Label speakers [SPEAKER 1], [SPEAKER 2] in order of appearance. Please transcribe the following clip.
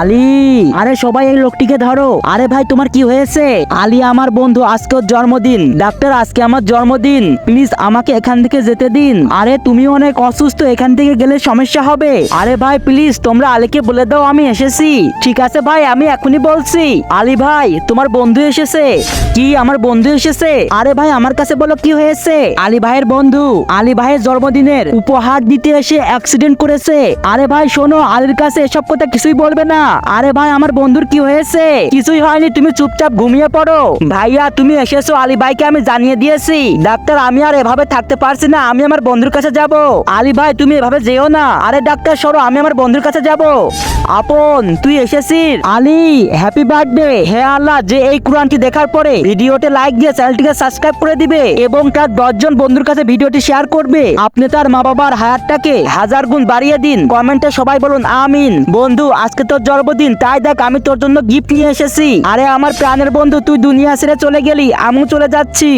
[SPEAKER 1] আলী, আরে সবাই এই লোকটিকে ধরো। আরে ভাই তোমার কি হয়েছে? আলী আমার বন্ধু, আজকে ওর জন্মদিন। ডাক্তার আজকে আমার জন্মদিন, প্লিজ আমাকে এখান থেকে যেতে দিন। আরে তুমি অনেক অসুস্থ, এখান থেকে গেলে সমস্যা হবে। আরে ভাই প্লিজ তোমরা আলীকে বলে দাও আমি এসেছি। ঠিক আছে ভাই, আমি এখনই বলছি। আলী ভাই তোমার বন্ধু এসেছে। কি আমার বন্ধু এসেছে? আরে ভাই আমার কাছে বলো কি হয়েছে। আলী ভাইয়ের বন্ধু আলী ভাইয়ের জন্মদিনের উপহার দিতে এসে অ্যাক্সিডেন্ট করেছে। আরে ভাই শোনো, আলীর কাছে এসব কথা কিছুই বলবে না। আরে ভাই আমার বন্ধুর কি হয়েছে? কিছুই হয়নি, তুমি চুপচাপ ঘুমিয়ে পড়ো। ভাইয়া তুমি এসেছো, আলী ভাইকে আমি জানিয়ে দিয়েছি। ডাক্তার আমি আর এভাবে থাকতে পারছি না, আমি আমার বন্ধুর কাছে যাব। আলী ভাই তুমি এভাবে যেও না। আরে ডাক্তার সরো, আমি আমার বন্ধুর কাছে যাব। আপন তুই এসেছিস। Ali happy birthday. হে আল্লাহ, যে এই কোরআনটি দেখার পরে ভিডিওতে লাইক দিয়ে চ্যানেলটিকে সাবস্ক্রাইব করে দিবে এবং তার 10 জন বন্ধুর কাছে ভিডিওটি শেয়ার করবে। আপনি তার মা বাবার হায়াতটাকে 1000 গুণ বাড়িয়ে দিন। কমেন্টে সবাই বলুন আমিন। বন্ধু আজকে তোর জন্মদিন, তাই দেখ আমি তোর জন্য গিফট নিয়ে এসেছি। আরে আমার প্রাণের বন্ধু, তুই দুনিয়া ছেড়ে চলে গেলি, আমিও চলে যাচ্ছি।